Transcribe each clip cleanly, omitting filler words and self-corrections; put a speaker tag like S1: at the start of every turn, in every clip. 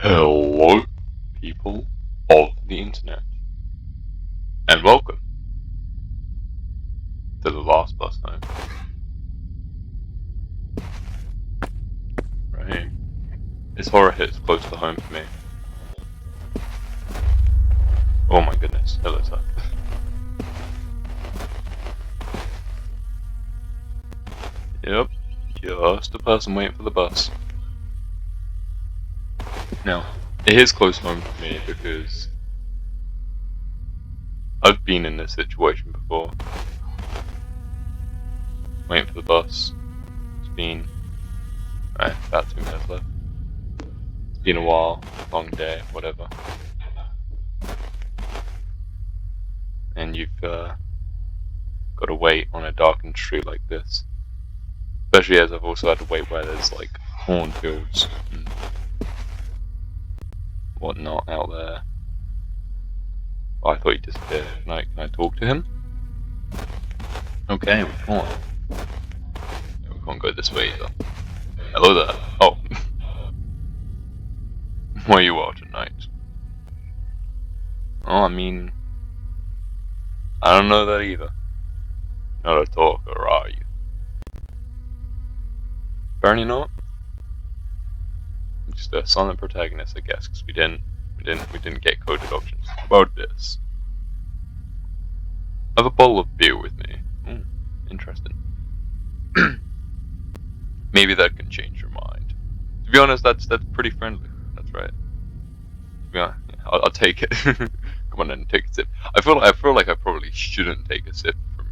S1: Hello, people of the internet, and welcome to the last bus home. Right, this horror hits close to home for me. Oh my goodness, hello sir. Yep, just a person waiting for the bus. Now, it hits close home for me because I've been in this situation before. Waiting for the bus. It's been about 2 minutes left. It's been a while, long day, whatever. And you've got to wait on a darkened street like this. Especially as I've also had to wait where there's like cornfields and whatnot out there. Oh, I thought he disappeared. Can I talk to him? Okay, we can't. We can't go this way either. Hello there. Oh. Where you are tonight? Oh, I mean, I don't know that either. Not a talker, are you? Apparently not. Just a silent protagonist, I guess, because we didn't get coded options. How about this? I have a bottle of beer with me. Interesting. Maybe that can change your mind. To be honest, that's pretty friendly. That's right. Yeah, I'll take it. Come on and take a sip. I feel like I probably shouldn't take a sip from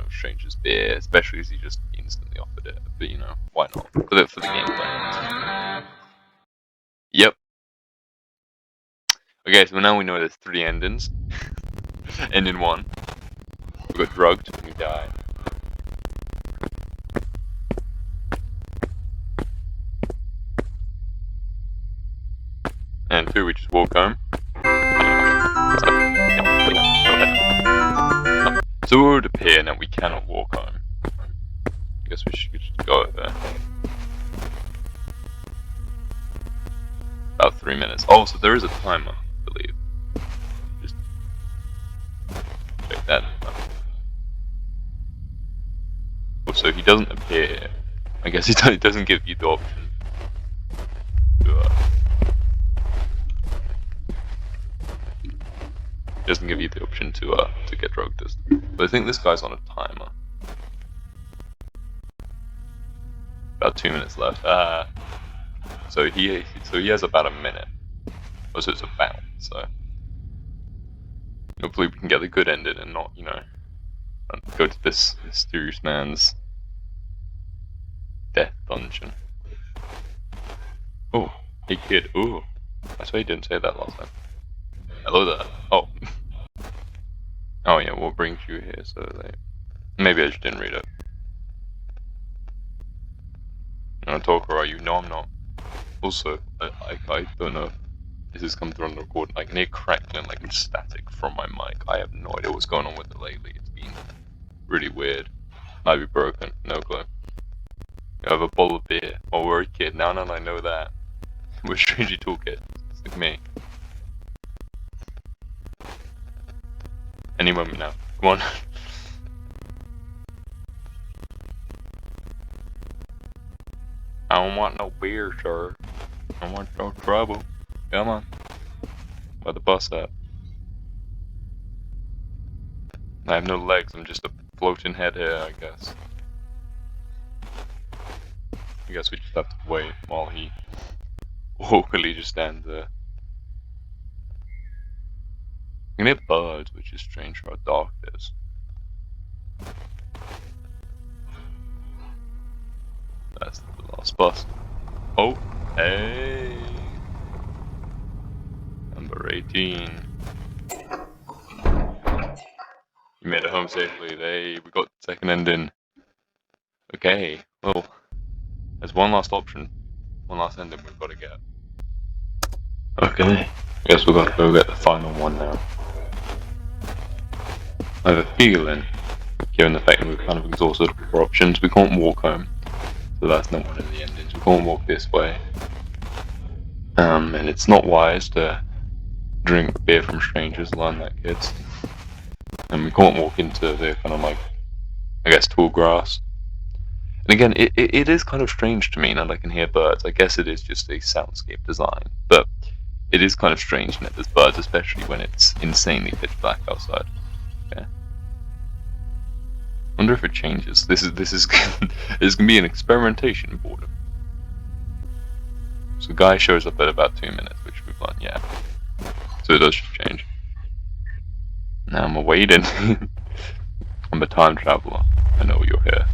S1: stranger's beer, especially as he just instantly offered it. But why not? For the gameplay. Yep. Okay, so now we know there's 3 endings. Ending 1. We got drugged and we died. And 2, we just walk home. So it would appear that we cannot walk home. I guess we should just go over there. About 3 minutes. Oh, so there is a timer, I believe. Just check that. Also, he doesn't appear. I guess he doesn't give you the option to. Doesn't give you the option to get drugged. But I think this guy's on a timer. About 2 minutes left. So he has about a minute. Or so it's about. So hopefully we can get the good ending and not go to this mysterious man's death dungeon. Oh, hey kid. Ooh, that's why he didn't say that last time. Hello there. Oh. Oh yeah, what brings you here so late? Maybe I just didn't read it. You want to talk or are you? No, I'm not. Also, I don't know if this is coming through on the record. I can hear crackling like static from my mic. I have no idea what's going on with it lately. It's been really weird. Might be broken. No clue. You have a bottle of beer. Oh, we're a kid. Now I know that. We're strangely toolkit. It's like me. Any moment now. Come on. I don't want no beer, sir. I don't want no trouble. Come on. Where the bus at? I have no legs. I'm just a floating head here, I guess. I guess we just have to wait while he awkwardly just stands there. You can hear birds, which is strange for how dark it is. That's the last bus. Oh, hey! Number 18. You made it home safely. We got the second ending. Okay, well, there's one last option. One last ending we've got to get. Okay, guess we've got to go get the final one now. I have a feeling, given the fact that we've kind of exhausted our options, we can't walk home. So that's not one of the endings. We can't walk this way. And it's not wise to drink beer from strangers, learn that, kids. And we can't walk into the kind of like, I guess, tall grass. And again, it is kind of strange to me now that I can hear birds. I guess it is just a soundscape design, but it is kind of strange that there's birds, especially when it's insanely pitch black outside. Okay. Wonder if it this is this can be an experimentation board. So the guy shows up at about 2 minutes, which we've learned, yeah. So it does change. Now I'm waiting. I'm a time traveler. I know you're here.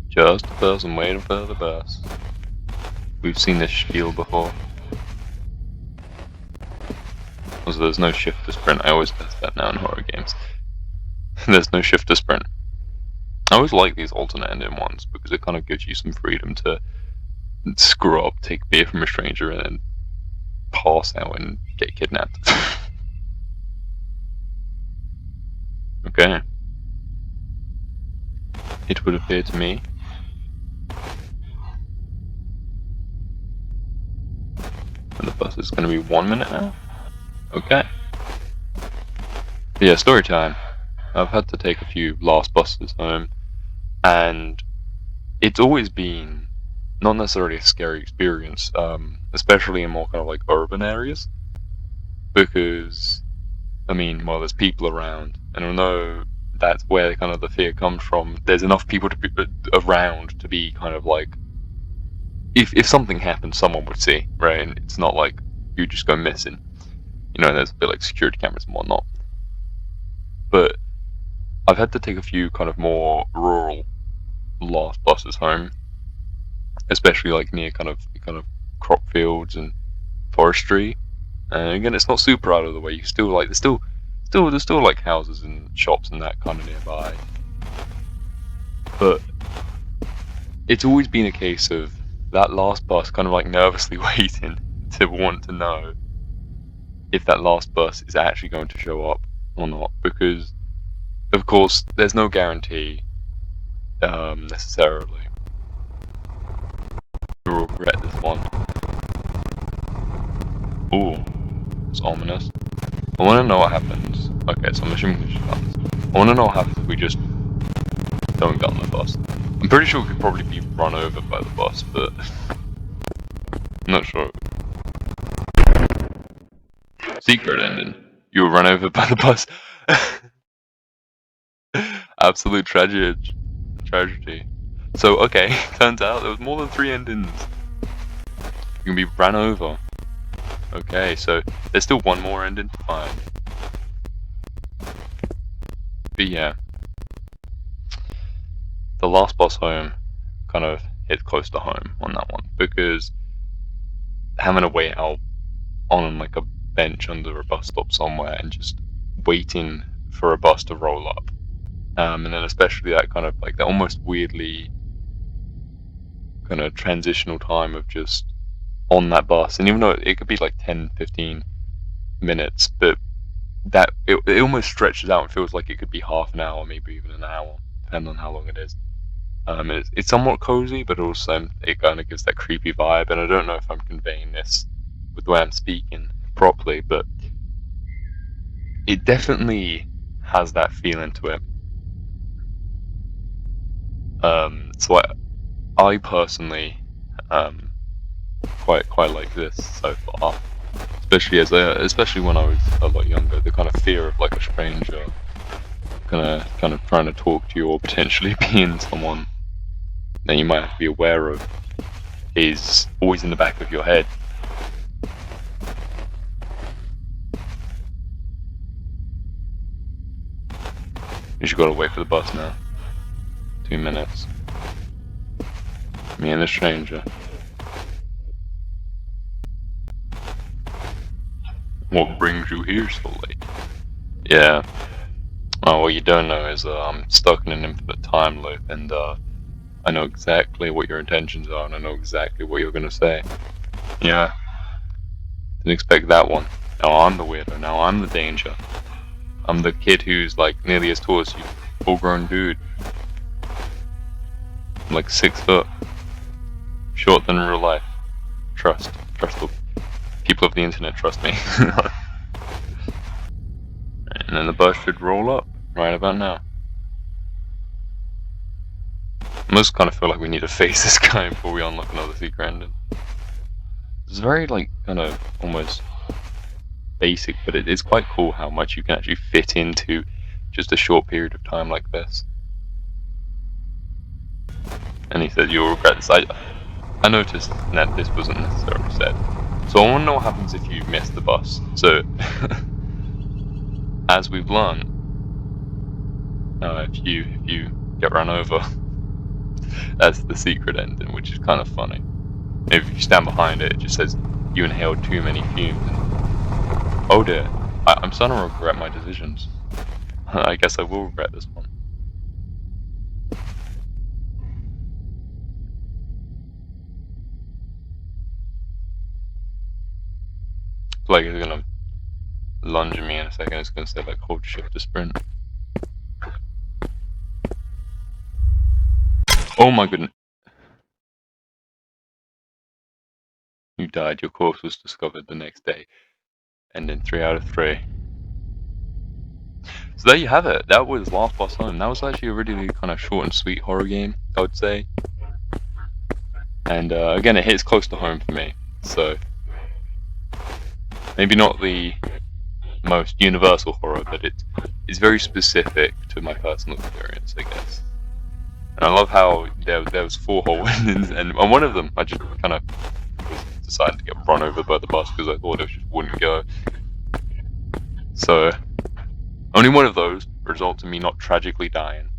S1: Just a person waiting for the bus. We've seen this spiel before. Also, there's no shift to sprint. I always test that now in horror games. There's no shift to sprint. I always like these alternate ending ones because it kind of gives you some freedom to screw up, take beer from a stranger, and then pass out and get kidnapped. Okay. It would appear to me and the bus is going to be 1 minute now? Okay. But yeah, story time. I've had to take a few last buses home, and it's always been not necessarily a scary experience, especially in more kind of like urban areas, because, I mean, well, there's people around, and I know that's where kind of the fear comes from. There's enough people to be around to be kind of like, if something happened, someone would see, right? And it's not like you just go missing. You know, there's a bit like security cameras and whatnot. But I've had to take a few kind of more rural last buses home, especially like near kind of crop fields and forestry. And again, it's not super out of the way. You still like there's still like houses and shops and that kind of nearby. But it's always been a case of that last bus kind of like nervously waiting to want to know if that last bus is actually going to show up or not, because of course there's no guarantee necessarily. You'll regret this one. Ooh, it's ominous. I want to know what happens. Okay, so I'm assuming we just done this. I want to know what happens if we just don't get on the bus. I'm pretty sure we could probably be run over by the bus, but I'm not sure. Secret ending. You were run over by the bus. Absolute tragedy. So, okay, turns out there was more than 3 endings. You can be ran over. Okay, so there's still one more ending to find. But yeah. The last bus home kind of hit close to home on that one, because having to wait out on like a bench under a bus stop somewhere and just waiting for a bus to roll up, and then especially that kind of like that almost weirdly kind of transitional time of just on that bus, and even though it could be like 10-15 minutes, but that it almost stretches out and feels like it could be half an hour, maybe even an hour, depending on how long it is. It's somewhat cozy, but also it kind of gives that creepy vibe, and I don't know if I'm conveying this with the way I'm speaking properly, but it definitely has that feeling to it. So I personally quite like this so far, especially when I was a lot younger. The kind of fear of like a stranger kind of trying to talk to you, or potentially being someone that you might have to be aware of, is always in the back of your head. You just gotta wait for the bus now. 2 minutes. Me and the stranger. What brings you here so late? Yeah. Oh, what you don't know is I'm stuck in an infinite time loop, and I know exactly what your intentions are, and I know exactly what you're gonna say. Yeah. Didn't expect that one. Now I'm the weirdo. Now I'm the danger. I'm the kid who's like nearly as tall as you, full-grown dude. I'm like 6 foot. Shorter than real life. Trust the people of the internet, trust me. And then the bus should roll up right about now. I almost kind of feel like we need to face this guy before we unlock another secret ending. It's very, like, kind of almost basic, but it is quite cool how much you can actually fit into just a short period of time like this. And he said, "You'll regret this." I noticed that this wasn't necessarily said. So I want to know what happens if you miss the bus. So, as we've learned, if you get run over, that's the secret ending, which is kind of funny. If you stand behind it, it just says you inhaled too many fumes. And, oh dear, I'm starting to regret my decisions. I guess I will regret this one. Like it's gonna lunge at me in a second. It's gonna say like hold shift to sprint. Oh my goodness! You died. Your corpse was discovered the next day. And then 3 out of 3. So there you have it. That was Last Bus Home. That was actually a really kind of short and sweet horror game, I would say. And again, it hits close to home for me. So maybe not the most universal horror, but it's very specific to my personal experience, I guess. And I love how there was 4 whole endings, and on one of them I just kind of decided to get run over by the bus because I thought it just wouldn't go. So only one of those results in me not tragically dying.